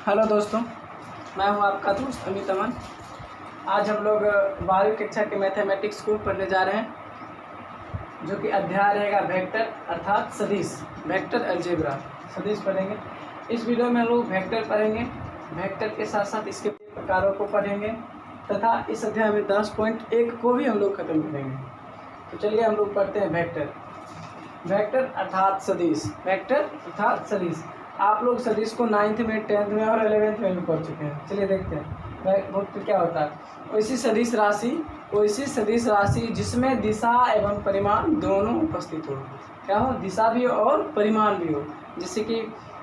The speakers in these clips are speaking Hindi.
हेलो दोस्तों, मैं हूं आपका दोस्त अमित अमन। आज हम लोग 12वीं कक्षा के मैथमेटिक्स को पढ़ने जा रहे हैं, जो कि अध्याय रहेगा वेक्टर अर्थात सदिश, वेक्टर अलजेब्रा सदिश पढ़ेंगे। इस वीडियो में हम लोग वेक्टर पढ़ेंगे, वेक्टर के साथ साथ इसके प्रकारों को पढ़ेंगे तथा इस अध्याय में 10.1 को भी हम लोग खत्म करेंगे। तो चलिए हम लोग पढ़ते हैं वेक्टर। वेक्टर अर्थात सदिश, वेक्टर अर्थात सदिश। आप लोग सदिश को 9th में, 10th में और 11th में भी पढ़ चुके हैं। चलिए देखते हैं वेक्टर क्या होता है। वैसी सदिश राशि जिसमें दिशा एवं परिमाण दोनों उपस्थित हो। क्या हो? दिशा भी हो और परिमाण भी हो। जैसे कि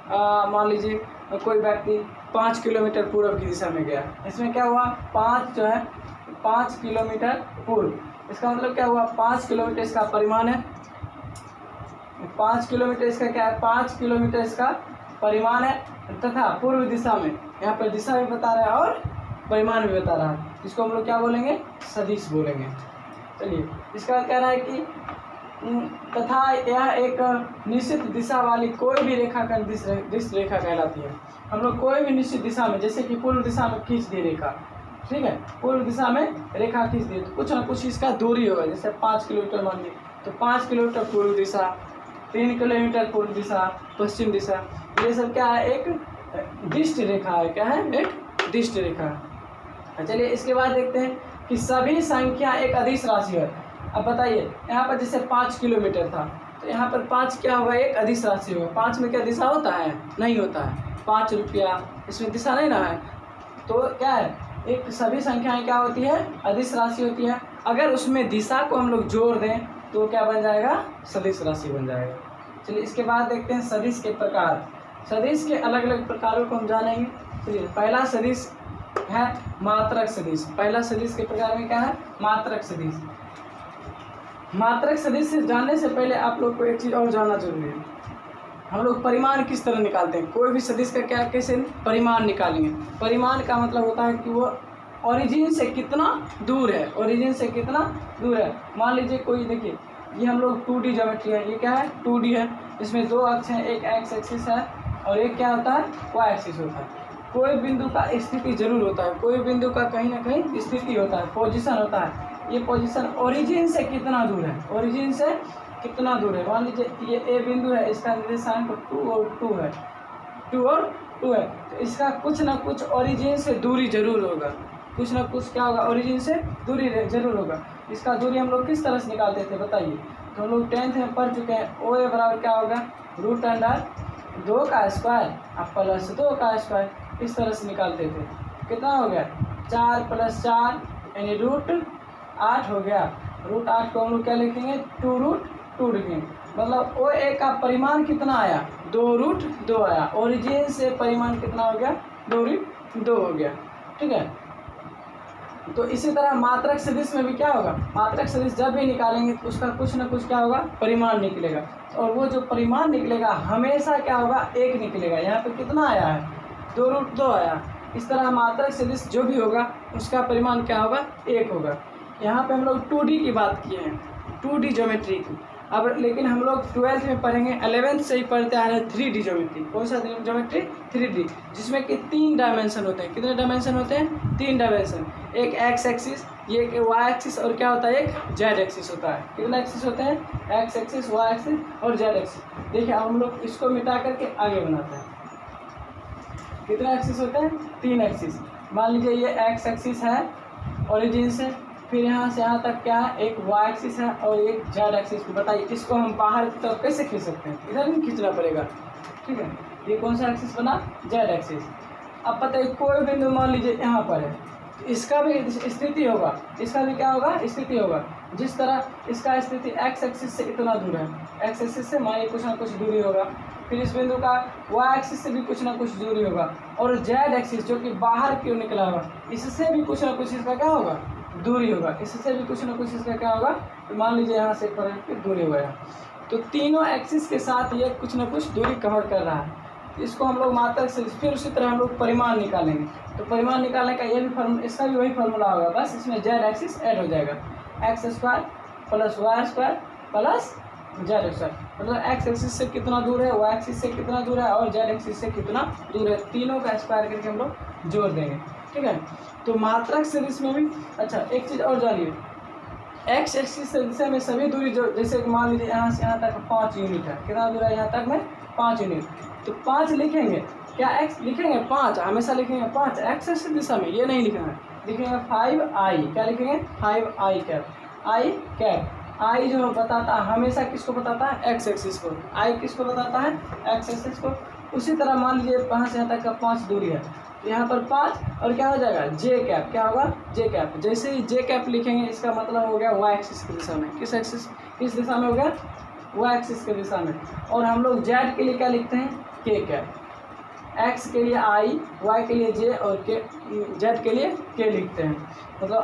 मान लीजिए कोई व्यक्ति 5 किलोमीटर पूर्व की दिशा में गया, इसमें क्या हुआ? 5 किलोमीटर पूर्व, इसका मतलब क्या हुआ? 5 किलोमीटर इसका परिमाण है। 5 किलोमीटर इसका क्या है? 5 किलोमीटर इसका परिमाण है तथा पूर्व दिशा में, यहाँ पर दिशा भी बता रहा है और परिमाण भी बता रहा है। इसको हम लोग क्या बोलेंगे? सदिश बोलेंगे। चलिए, इसका कह रहा है कि तथा यह एक निश्चित दिशा वाली कोई भी रेखाखंड दिश रेखा कहलाती है। हम लोग कोई भी निश्चित दिशा में, जैसे कि पूर्व दिशा में खींच दी रेखा, ठीक है, पूर्व दिशा में रेखा खींच दी तो कुछ ना कुछ इसका दूरी होगा। जैसे 5 किलोमीटर मान ली तो 5 किलोमीटर पूर्व दिशा, 3 किलोमीटर पूर्व दिशा, पश्चिम दिशा, ये सब क्या है? एक दिष्ट रेखा है। क्या है? एक दिष्ट रेखा है। चलिए इसके बाद देखते हैं कि सभी संख्या एक अदिश राशि है। अब बताइए, यहाँ पर जैसे 5 किलोमीटर था तो यहाँ पर 5 क्या होगा? एक अदिश राशि होगा। 5 में क्या दिशा होता है? नहीं होता है। 5 रुपया, इसमें दिशा नहीं ना है। तो क्या है? एक सभी संख्याएं क्या होती है? अदिश राशि होती है। अगर उसमें दिशा को हम लोग जोड़ दें तो क्या बन जाएगा? सदिश राशि बन जाएगा। चलिए इसके बाद देखते हैं सदिश के प्रकार। सदिश के अलग अलग प्रकारों को हम जानेंगे। चलिए, पहला सदिश है मात्रक सदिश। पहला सदिश के प्रकार में क्या है? मात्रक सदिश। मात्रक सदिश से जानने से पहले आप लोग को एक चीज़ और जानना जरूरी है। हम लोग परिमाण किस तरह निकालते हैं? कोई भी सदिश का क्या कैसे परिमाण निकालेंगे? परिमाण का मतलब होता है कि वो ओरिजिन से कितना दूर है, ओरिजिन से कितना दूर है। मान लीजिए कोई, देखिए ये हम लोग 2D ज्योमेट्री है। ये क्या है? 2D है। इसमें 2 अक्ष हैं, एक एक्स एक्सिस है और एक क्या होता है? वाई एक्सिस होता है। कोई बिंदु का स्थिति जरूर होता है, कोई बिंदु का कहीं ना कहीं स्थिति होता है, पोजीशन होता है। ये पोजीशन ओरिजिन से कितना दूर है, ओरिजिन से कितना दूर है। मान लीजिए ये ए बिंदु है, इसका निर्देशांक 2 और 2 है, 2 और 2 है, तो इसका कुछ ना कुछ ओरिजिन से दूरी जरूर होगा। कुछ ना कुछ क्या होगा? ओरिजिन से दूरी जरूर होगा। इसका दूरी हम लोग किस तरह से निकालते थे बताइए? तो हम लोग 10th में पढ़ चुके हैं। ओ ए बराबर क्या होगा? √2 का स्क्वायर अब प्लस 2 का स्क्वायर, इस तरह से निकालते थे। कितना हो गया? 4 + 4 यानी √8 हो गया। √8 को हम लोग क्या लिखेंगे? 2√2 लिखेंगे। मतलब ओ ए का परिमाण कितना आया? 2√2 आया। ओरिजिन से परिमाण कितना हो गया? 2√2 हो गया। ठीक है। तो इसी तरह मात्रक सदिश में भी क्या होगा? मात्रक सदिश जब भी निकालेंगे तो उसका कुछ ना कुछ क्या होगा? परिमाण निकलेगा। और वो जो परिमाण निकलेगा हमेशा क्या होगा? 1 निकलेगा। यहाँ पे कितना आया है? 2√2 आया। इस तरह मात्रक सदिश जो भी होगा उसका परिमाण क्या होगा? 1 होगा। यहाँ पे हम लोग 2D की बात किए हैं, 2D ज्योमेट्री की। अब लेकिन हम लोग 12th में पढ़ेंगे, 11th से ही पढ़ते आ रहे हैं 3D ज्योमेट्री। कौन सा ज्योमेट्री? 3D, जिसमें कि 3 डायमेंशन होते हैं। कितने डायमेंशन होते हैं? 3 डायमेंशन। एक एक्स एक्सिस, ये एक वाई एक्सिस और क्या होता है? एक जेड एक्सिस होता है। कितने एक्सिस होते हैं? एक्स एक्सिस, वाई एक्सिस और जेड एक्सिस। देखिए अब हम लोग इसको मिटा करके आगे बनाते हैं। कितने एक्सिस होते हैं? 3 एक्सिस। मान लीजिए ये एक्स एक्सिस है ओरिजिन से, फिर यहाँ से यहाँ तक क्या है? एक वाई एक्सिस है और एक जेड एक्सिस। बताइए इसको हम बाहर की तरफ कैसे खींच सकते हैं? इधर भी खींचना पड़ेगा। ठीक है, ये कौन सा एक्सिस बना? Z axis. अब बताइए कोई बिंदु मान लीजिए यहाँ पर है, तो इसका भी स्थिति होगा, इसका भी क्या होगा? स्थिति होगा। जिस तरह इसका स्थिति एक्स एक्सिस से इतना दूर है, एक्स एक्सिस से मानिए कुछ ना कुछ दूरी होगा, फिर इस बिंदु का वाई एक्सिस से भी कुछ ना कुछ दूरी होगा, और जेड एक्सिस जो कि बाहर क्यों निकला होगा, इससे भी कुछ ना कुछ इसका क्या होगा? दूरी होगा। इससे भी कुछ ना कुछ इसका क्या होगा? तो मान लीजिए यहाँ से पर दूरी होगा। तो तीनों एक्सिस के साथ ये कुछ ना कुछ दूरी कवर कर रहा है। इसको हम लोग मात्रक से, फिर उसी तरह हम लोग परिमाण निकालेंगे। तो परिमाण निकालने का ये भी फार्मूला, इसका भी वही फार्मूला होगा, बस इसमें जेड एक्सिस ऐड हो जाएगा। x² + y² + Z square. मतलब एक्स एक्सिस से कितना दूर है, वाई एक्सिस से कितना दूर है और जेड एक्सिस से कितना दूर है, तीनों का स्क्वायर करके हम लोग जोड़ देंगे। ठीक है, तो मात्रक सदिश में भी अच्छा एक चीज़ और जानिए, एक्स एक्सिस दिशा में सभी दूरी जो, जैसे मान लीजिए यहाँ से यहाँ तक 5 यूनिट है, कितना दूर है यहाँ तक में 5 यूनिट, तो 5 लिखेंगे, क्या एक्स लिखेंगे 5, हमेशा लिखेंगे 5 एक्स एक्सिस दिशा में, ये नहीं लिखना है, लिखेंगे 5i, क्या लिखेंगे 5i कैप, आई कैप, आई जो बताता है हमेशा किसको बताता है, एक्स एक्सिस को, आई किसको बताता है, एक्स एक्सिस को। उसी तरह मान लीजिए 5 से यहाँ तक का 5 दूरी है, यहाँ पर 5 और क्या हो जाएगा जे कैप, क्या होगा जे कैप, जैसे ही जे कैप लिखेंगे इसका मतलब हो गया वाई एक्सिस की दिशा में, किस दिशा में हो गया, वाई एक्सिस की दिशा में। और हम लोग जेड के लिए क्या लिखते हैं, के कैप, एक्स के लिए आई, वाई के लिए जे और के जेड के लिए के लिखते हैं, मतलब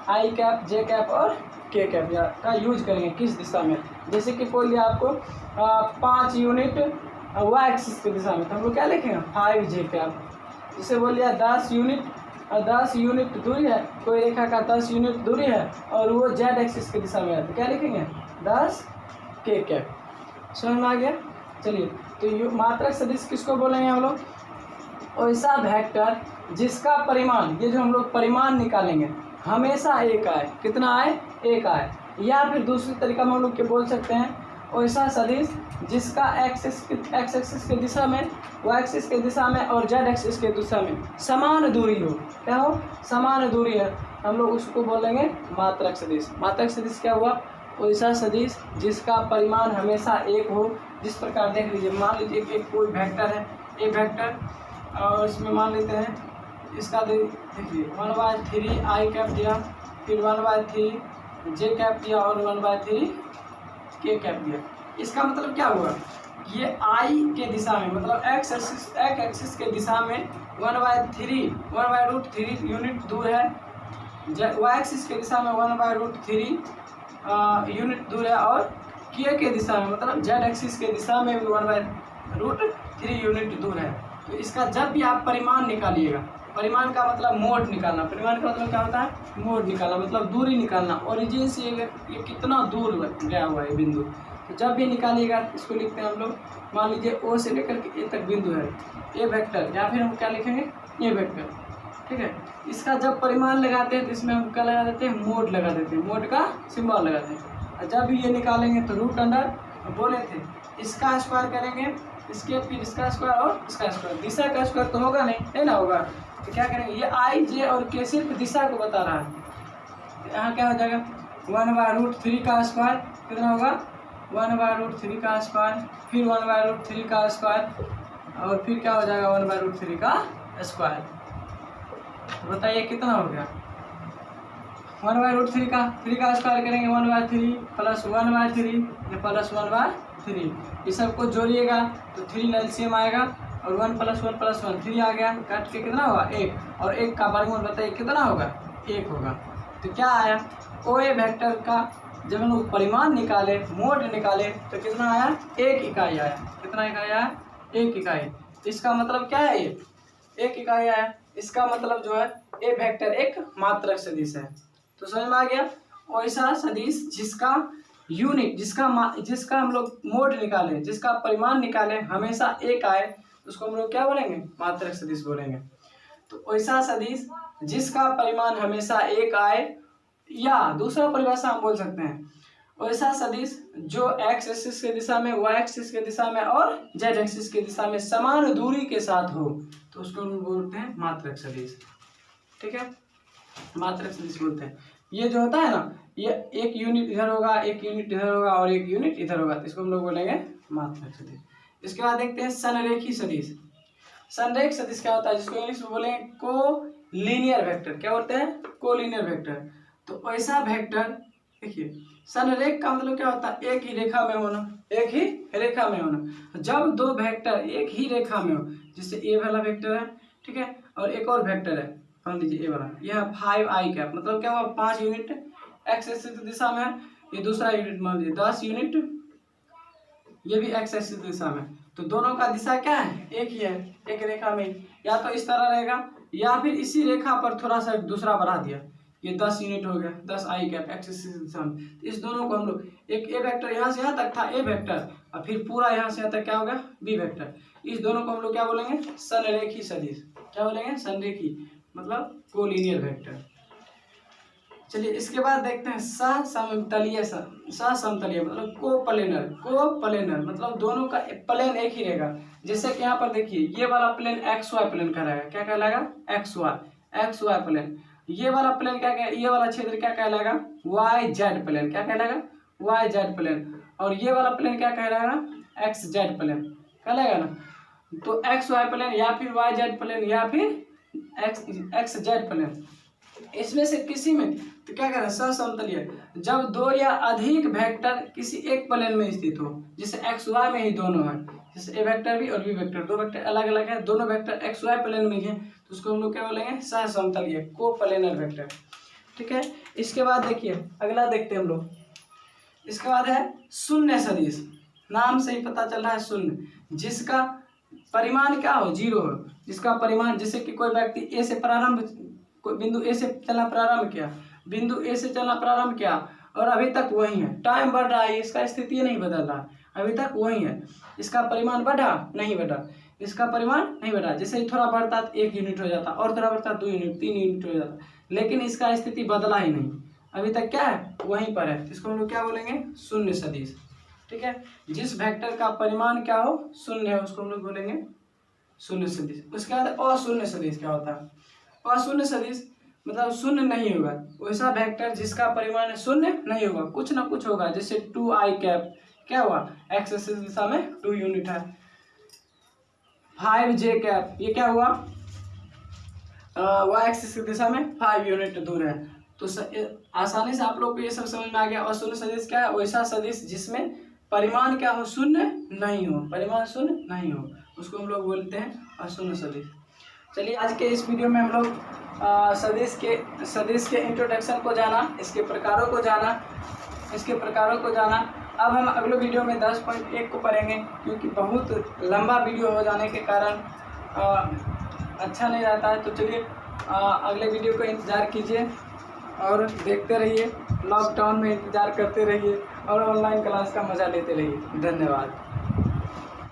आई कैप, जे कैप और के कैप का यूज करेंगे किस दिशा में, जैसे कि बोल दिया आपको 5 यूनिट वाई एक्सिस की दिशा में, तो हम लोग क्या लिखेंगे 5 जे कैप। जिसे बोल दिया 10 यूनिट दूरी है, कोई रेखा का 10 यूनिट दूरी है और वो जेड एक्सिस की दिशा में है, तो क्या लिखेंगे 10 के कैप। समझ में आ गया। चलिए, तो मात्रक सदिश किसको बोलेंगे हम लोग, ऐसा वेक्टर जिसका परिमाण, ये जो हम लोग परिमाण निकालेंगे हमेशा एक आए, कितना आए, एक आए, या फिर दूसरी तरीका में हम लोग क्या बोल सकते हैं, ऐसा सदिश जिसका एक्स एक्सिस की दिशा में, वाई एक्सिस की दिशा में और जेड एक्सिस की दिशा में समान दूरी हो, क्या हो, समान दूरी है, हम लोग उसको बोलेंगे मात्रक सदिश। मात्रक सदिश क्या हुआ, ऐसा सदिश जिसका परिमाण हमेशा एक हो। जिस प्रकार देख लीजिए, मान लीजिए कि कोई वेक्टर है, ए वेक्टर, और इसमें मान लेते हैं इसका देखिए 1/3 आई कैप दिया, फिर 1/3 जे कैप दिया और 1/3 के कैप दिया। इसका मतलब क्या हुआ, ये आई के दिशा में, मतलब एक्स एक्सिस के दिशा में 1/√3 यूनिट दूर है, वाई एक्सिस के दिशा में 1/√3 यूनिट दूर है, और के दिशा में मतलब जेड एक्सिस के दिशा में भी 1/√3 यूनिट दूर है। तो इसका जब भी आप परिमाण निकालिएगा, परिमाण का मतलब मोड निकालना, परिमाण का मतलब क्या होता है, मोड निकालना, मतलब दूरी निकालना, ओरिजिन से ये कितना दूर गया हुआ है बिंदु, तो जब भी निकालिएगा इसको लिखते हैं हम लोग, मान लीजिए ओ से लेकर के ए तक बिंदु है, ए वेक्टर, या फिर हम क्या लिखेंगे, ए वेक्टर। ठीक है, इसका जब परिमाण लगाते हैं तो इसमें हम क्या लगा देते हैं, मोड लगा देते हैं, मोड का सिंबल लगाते हैं, और जब भी ये निकालेंगे तो रूट अंडर बोले थे इसका स्क्वायर करेंगे, इसके फिर इसका स्क्वायर और इसका स्क्वायर, दिशा का स्क्वायर तो होगा नहीं ना होगा, तो क्या करेंगे, ये आई जे और के सिर्फ दिशा को बता रहा है, तो यहाँ क्या हो जाएगा 1/√3 का स्क्वायर, कितना होगा 1/√3 का स्क्वायर, फिर 1/√3 का स्क्वायर, और फिर क्या हो जाएगा 1/√3 का स्क्वायर। तो बताइए कितना हो गया, 1/√3 का स्क्वायर करेंगे 1/3 प्लस 1/3 प्लस 1/3, ये सबको जोड़िएगा तो 3 एलसीएम आएगा, और 1 + 1 + 1 3 आ गया, काट के कितना होगा 1, और 1 का वर्गमूल बताइए कितना होगा 1 होगा। तो क्या आया, ओ ए वेक्टर का जब हम लोग परिमाण निकाले, मोड निकाले, तो कितना आया 1 इकाई आया, कितना इकाई आया 1 इकाई। इसका मतलब क्या है, ये 1 इकाई आया, इसका मतलब जो है ए वेक्टर एक मात्रक सदिश है। तो समझ में आ गया, ऐसा सदिश जिसका यूनिट, जिसका हम लोग मोड निकाले, जिसका परिमाण निकाले हमेशा एक आए, उसको हम लोग क्या बोलेंगे, मात्रक सदिश बोलेंगे। तो ऐसा सदिश जिसका परिमाण हमेशा एक आए, या दूसरा परिभाषा हम बोल सकते हैं ऐसा सदिश जो एक्स एक्सिस के दिशा में, वाई एक्सिस के दिशा में और जेड एक्सिस के दिशा में समान दूरी के साथ हो, तो उसको हम बोलते हैं मात्रक सदिश। ठीक है, मात्रक सदिश बोलते हैं। ये जो होता है ना, ये एक यूनिट इधर होगा, एक यूनिट इधर होगा और एक यूनिट इधर होगा, तो इसको हम लोग बोलेंगे मात्रक सदिश। इसके बाद देखते हैं संरेखी सदिश। संरेख सदिश क्या होता है, जिसको इंग्लिश में बोलेंगे कोलिनियर वेक्टर। क्या बोलते हैं, कोलिनियर वेक्टर। तो ऐसा वेक्टर देखिए, संरेख का मतलब क्या होता है, एक ही रेखा में होना, एक ही रेखा में होना। जब दो वेक्टर एक ही रेखा में हो, जैसे ए वाला वेक्टर है, ठीक है, और एक और वेक्टर है, मान लीजिए ए वाला, यह 5i कैप, मतलब क्या हुआ 5 यूनिट एक्स एक्सिस दिशा में है, ये दूसरा यूनिट मान लीजिए 10 यूनिट, ये भी एक्स एक्सिस दिशा में, तो दोनों का दिशा क्या है, एक ही है, एक रेखा में। या तो इस तरह रहेगा, या फिर इसी रेखा पर थोड़ा सा दूसरा बढ़ा दिया, ये 10 यूनिट हो गया, 10 आई कैप एक्स एक्सिस की दिशा में। तो इस दोनों को हम लोग एक ए वेक्टर यहाँ से यहाँ तक था ए वेक्टर, और फिर पूरा यहाँ से यहाँ तक क्या होगा बी वेक्टर। इस दोनों को हम लोग क्या बोलेंगे संरेखी सदिश। क्या बोलेंगे संरेखी मतलब कोलिनियर वेक्टर। चलिए इसके बाद देखते हैं सहसमतलीय। सहसमतलीय मतलब कोप्लेनर। कोप्लेनर मतलब दोनों का प्लेन एक ही रहेगा। जैसे कि यहाँ पर देखिए ये वाला प्लेन एक्स वाई प्लेन कहलाएगा। क्या कहलाएगा एक्स वाई प्लेन। ये वाला प्लेन क्या कह, ये वाला क्षेत्र क्या कहलाएगा वाई जेड प्लेन। क्या कहलाएगा वाई जेड प्लेन। और ये वाला प्लेन क्या कहलाएगा एक्स जेड प्लेन कहलाएगा ना। तो एक्स वाई प्लेन या फिर वाई जेड प्लेन या फिर एक्स जेड प्लेन, इसमें से किसी में तो क्या कह रहा है सहसमतलीय जब दो या अधिक वेक्टर किसी एक प्लेन में स्थित हो। जैसे एक्स वाई में ही दोनों है, जैसे ए वेक्टर भी और बी वेक्टर, दो वेक्टर अलग अलग है, दोनों वेक्टर एक्स वाई प्लेन में ही है, तो उसको हम लोग क्या बोलेंगे सहसमतलीय कोप्लेनर वेक्टर। ठीक है, इसके बाद देखिए अगला देखते हैं हम लोग। इसके बाद है शून्य सदिश। नाम से ही पता चल रहा है शून्य, जिसका परिमाण क्या हो जीरो हो। जिसका परिमाण जैसे कि कोई व्यक्ति ए से प्रारंभ, कोई बिंदु ए से चलना प्रारंभ किया, बिंदु ए से चलना प्रारंभ किया और अभी तक वही है, टाइम बढ़ रहा है, इसका स्थिति नहीं बदल रहा, अभी तक वही है। इसका परिमाण बढ़ा नहीं बढ़ा, इसका परिमाण नहीं बढ़ा। जैसे ही थोड़ा बढ़ता तो 1 यूनिट हो जाता, और थोड़ा बढ़ता 2 यूनिट 3 यूनिट हो जाता, लेकिन इसका स्थिति बदला ही नहीं, अभी तक क्या है वहीं पर है। इसको हम लोग क्या बोलेंगे शून्य सदिश। ठीक है, जिस वेक्टर का परिमाण क्या हो शून्य है उसको हम लोग बोलेंगे शून्य सदिश। उसके बाद अशून्य सदिश क्या होता है। अशून्य सदिश मतलब शून्य नहीं होगा, वैसा वेक्टर जिसका परिमाण शून्य नहीं होगा, कुछ ना कुछ होगा। जैसे 2 आई कैप क्या हुआ एक्स एक्सिस दिशा में 2 यूनिट है। 5 जे कैप ये क्या हुआ वाई एक्सिस की दिशा में 5 यूनिट दूर है। तो आसानी से आप लोग को ये सब समझ में आ गया। अशून्य सदिश क्या है, वैसा सदिश जिसमें परिमाण क्या हो शून्य नहीं हो, परिमाण शून्य नहीं हो, उसको हम लोग बोलते हैं अशून्य सदिश। चलिए आज के इस वीडियो में हम लोग सदिश के इंट्रोडक्शन को जाना, इसके प्रकारों को जाना। अब हम अगले वीडियो में 10.1 को पढ़ेंगे, क्योंकि बहुत लंबा वीडियो हो जाने के कारण अच्छा नहीं रहता है। तो चलिए अगले वीडियो को इंतज़ार कीजिए और देखते रहिए, लॉकडाउन में इंतज़ार करते रहिए और ऑनलाइन क्लास का मज़ा लेते रहिए। धन्यवाद।